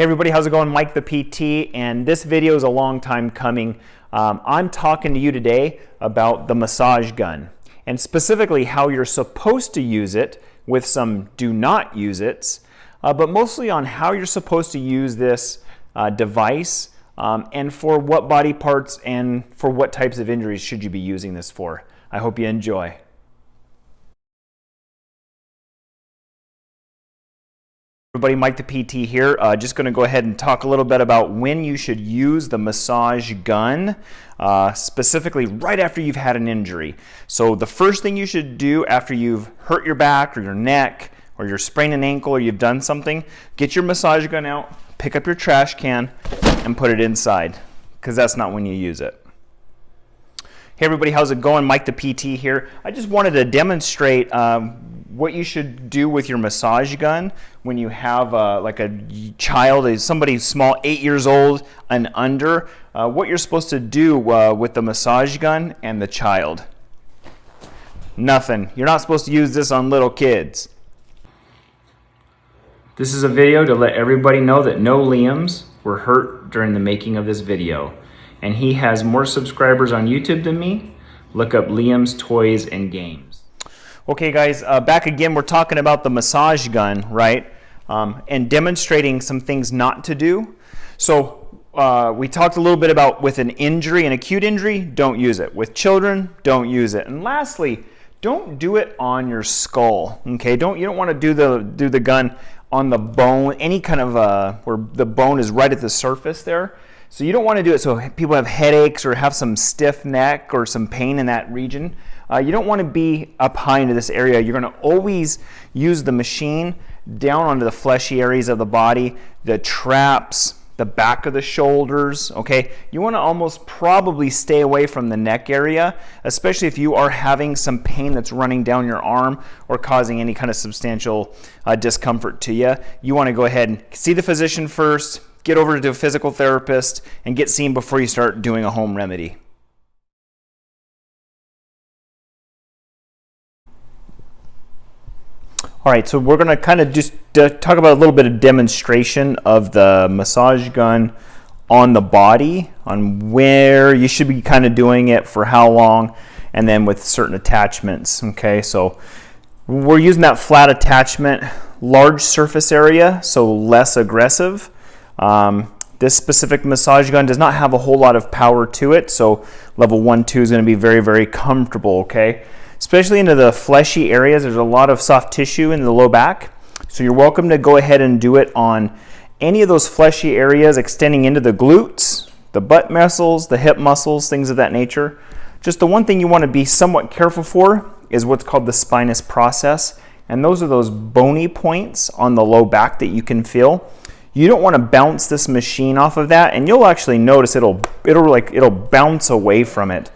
Hey everybody, how's it going? Mike the PT, and this video is a long time coming. I'm talking to you today about the massage gun, and specifically how you're supposed to use it with some do not use it's, but mostly on how you're supposed to use this device and for what body parts and for what types of injuries should you be using this for. I hope you enjoy. Everybody, Mike the PT here. Just going to go ahead and talk a little bit about when you should use the massage gun, specifically right after you've had an injury. So the first thing you should do after you've hurt your back or your neck or you're sprained an ankle or you've done something, get your massage gun out, pick up your trash can, and put it inside, because that's not when you use it. Hey everybody, how's it going? Mike the PT here. I just wanted to demonstrate what you should do with your massage gun when you have like a child, somebody small, 8 years old and under, what you're supposed to do with the massage gun and the child. Nothing. You're not supposed to use this on little kids. This is a video to let everybody know that no Liams were hurt during the making of this video. And he has more subscribers on YouTube than me. Look up Liam's Toys and Games. Okay guys, back again, we're talking about the massage gun, right? And demonstrating some things not to do. So we talked a little bit about with an injury, an acute injury, don't use it. With children, don't use it. And lastly, don't do it on your skull, okay? You don't want to do the gun on the bone, any kind of where the bone is right at the surface there. So you don't want to do it so people have headaches or have some stiff neck or some pain in that region. You don't want to be up high into this area. You're going to always use the machine down onto the fleshy areas of the body, the traps, the back of the shoulders, okay? You want to almost probably stay away from the neck area, especially if you are having some pain that's running down your arm or causing any kind of substantial discomfort to you. You want to go ahead and see the physician first, get over to a physical therapist, and get seen before you start doing a home remedy. All right, so we're going to kind of just talk about a little bit of demonstration of the massage gun on the body, on where you should be kind of doing it, for how long, and then with certain attachments. Okay, so we're using that flat attachment, large surface area, so less aggressive. This specific massage gun does not have a whole lot of power to it, so level 1, 2 is going to be very, very comfortable, okay? Especially into the fleshy areas, there's a lot of soft tissue in the low back, so you're welcome to go ahead and do it on any of those fleshy areas extending into the glutes, the butt muscles, the hip muscles, things of that nature. Just the one thing you want to be somewhat careful for is what's called the spinous process, and those are those bony points on the low back that you can feel. You don't want to bounce this machine off of that, and you'll actually notice it'll bounce away from it.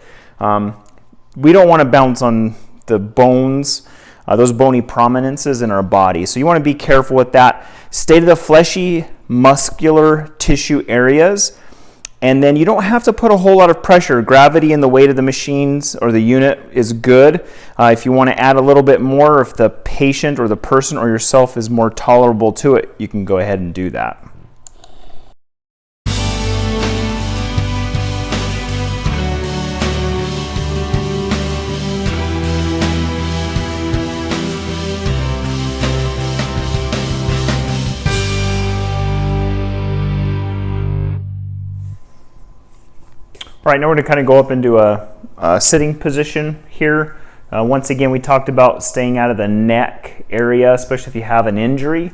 We don't want to bounce on the bones, those bony prominences in our body. So you want to be careful with that. Stay to the fleshy, muscular tissue areas, and then you don't have to put a whole lot of pressure. Gravity and the weight of the machines or the unit is good. If you want to add a little bit more, if the patient or the person or yourself is more tolerable to it, you can go ahead and do that. All right, now we're going to kind of go up into a sitting position here. Once again, we talked about staying out of the neck area, especially if you have an injury.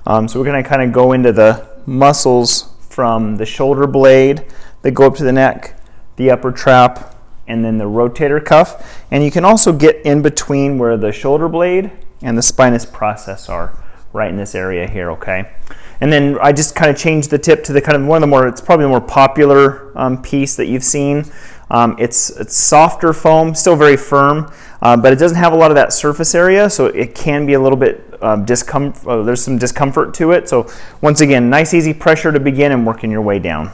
So we're going to kind of go into the muscles from the shoulder blade that go up to the neck, the upper trap, and then the rotator cuff. And you can also get in between where the shoulder blade and the spinous process are, right in this area here, okay? And then I just kind of changed the tip to the kind of one of the more, it's probably the more popular piece that you've seen. It's softer foam, still very firm, but it doesn't have a lot of that surface area, so it can be a little bit discomfort. There's some discomfort to it. So once again, nice easy pressure to begin and working your way down.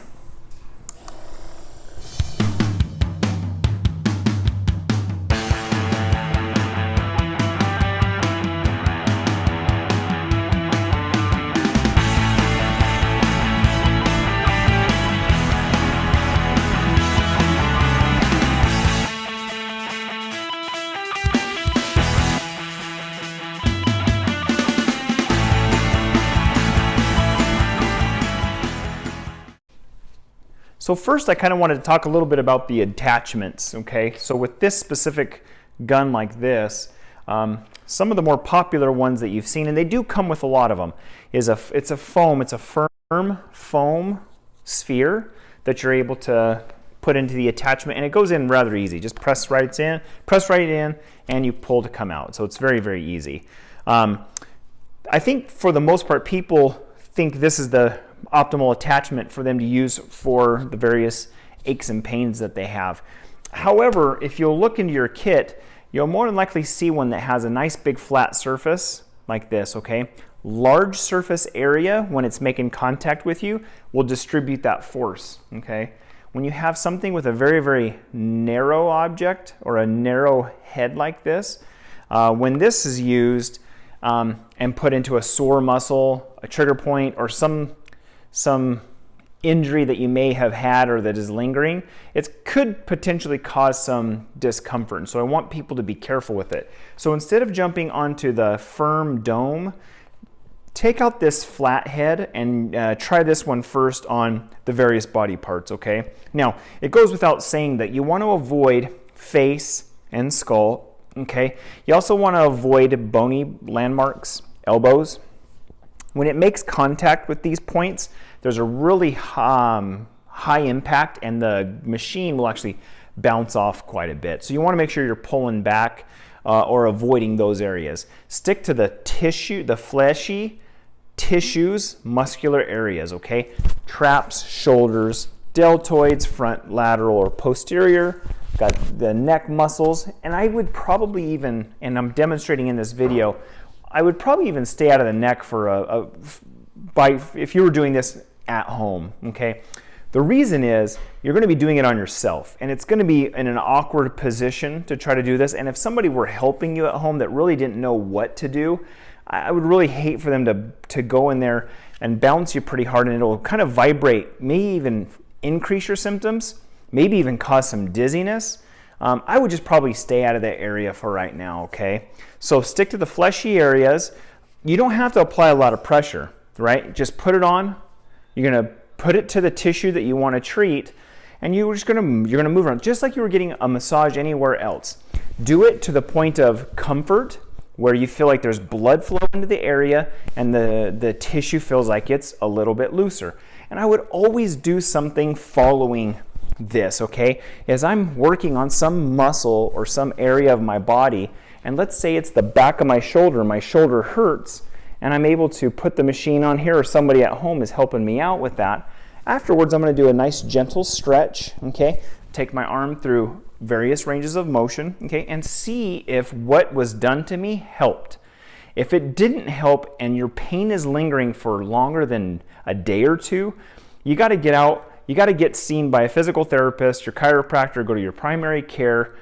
So first I kind of wanted to talk a little bit about the attachments, okay? So with this specific gun like this, some of the more popular ones that you've seen, and they do come with a lot of them, it's a firm foam sphere that you're able to put into the attachment, and it goes in rather easy. Just press right in, and you pull to come out. So it's very, very easy. I think for the most part, people think this is the optimal attachment for them to use for the various aches and pains that they have. However, if you'll look into your kit, you'll more than likely see one that has a nice big flat surface like this, okay? Large surface area, when it's making contact with you, will distribute that force, okay? When you have something with a very, very narrow object or a narrow head like this, when this is used and put into a sore muscle, a trigger point, or some injury that you may have had or that is lingering, it could potentially cause some discomfort. And so I want people to be careful with it. So instead of jumping onto the firm dome, take out this flat head and try this one first on the various body parts, okay? Now, it goes without saying that you want to avoid face and skull, okay? You also want to avoid bony landmarks, elbows. When it makes contact with these points, there's a really high impact, and the machine will actually bounce off quite a bit. So you want to make sure you're pulling back or avoiding those areas. Stick to the tissue, the fleshy tissues, muscular areas, okay? Traps, shoulders, deltoids, front, lateral, or posterior. Got the neck muscles, and I would probably even, and I'm demonstrating in this video, I would probably even stay out of the neck for if you were doing this at home, okay? The reason is you're going to be doing it on yourself, and it's going to be in an awkward position to try to do this. And if somebody were helping you at home that really didn't know what to do, I would really hate for them to go in there and bounce you pretty hard, and it'll kind of vibrate, maybe even increase your symptoms, maybe even cause some dizziness. I would just probably stay out of that area for right now, okay? So stick to the fleshy areas. You don't have to apply a lot of pressure, right? Just put it on. You're going to put it to the tissue that you want to treat, and you're going to move around just like you were getting a massage anywhere else. Do it to the point of comfort, where you feel like there's blood flow into the area and the tissue feels like it's a little bit looser. And I would always do something following this, okay? As I'm working on some muscle or some area of my body, and let's say it's the back of my shoulder hurts, and I'm able to put the machine on here, or somebody at home is helping me out with that. Afterwards, I'm going to do a nice gentle stretch, okay? Take my arm through various ranges of motion, okay, and see if what was done to me helped. If it didn't help and your pain is lingering for longer than a day or two, you got to get out. You got to get seen by a physical therapist, your chiropractor, go to your primary care.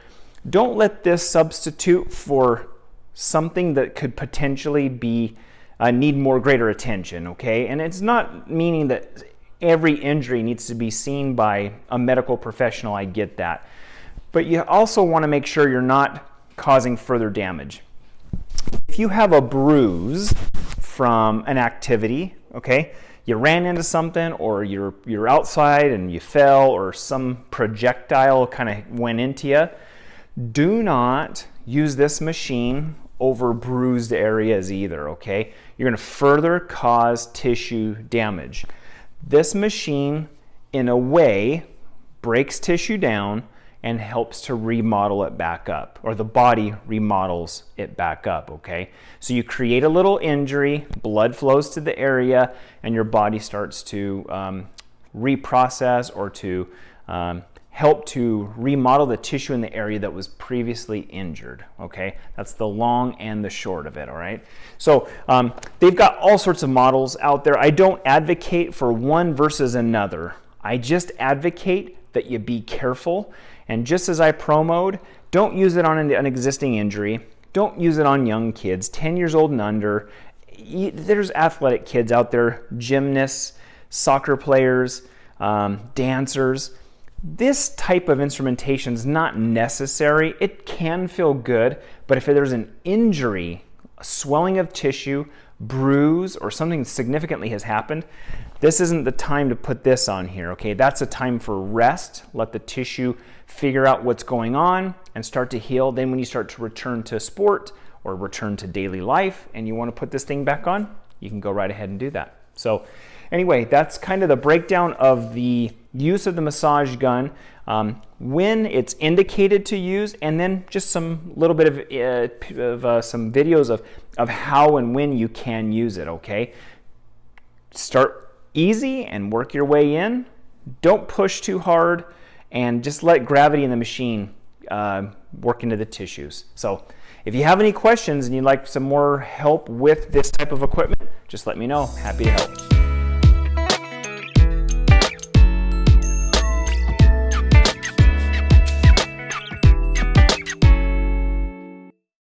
Don't let this substitute for something that could potentially be need more greater attention, okay? And it's not meaning that every injury needs to be seen by a medical professional. I get that. But you also want to make sure you're not causing further damage. If you have a bruise from an activity, okay, you ran into something, or you're outside and you fell, or some projectile kind of went into you, do not use this machine over bruised areas either, okay? You're going to further cause tissue damage. This machine, in a way, breaks tissue down and helps to remodel it back up, or the body remodels it back up, okay? So you create a little injury, blood flows to the area, and your body starts to reprocess or to help to remodel the tissue in the area that was previously injured, okay? That's the long and the short of it, all right? So they've got all sorts of models out there. I don't advocate for one versus another. I just advocate that you be careful. And just as I promoted, don't use it on an existing injury. Don't use it on young kids, 10 years old and under. There's athletic kids out there, gymnasts, soccer players, dancers. This type of instrumentation is not necessary. It can feel good, but if there's an injury, a swelling of tissue, bruise or something significantly has happened, this isn't the time to put this on here, okay? That's a time for rest. Let the tissue figure out what's going on and start to heal. Then when you start to return to sport or return to daily life and you want to put this thing back on, you can go right ahead and do that. So anyway, that's kind of the breakdown of the use of the massage gun, when it's indicated to use, and then just some little bit of some videos of how and when you can use it, okay? Start easy and work your way in. Don't push too hard, and just let gravity in the machine work into the tissues. So if you have any questions and you'd like some more help with this type of equipment, just let me know. Happy to help.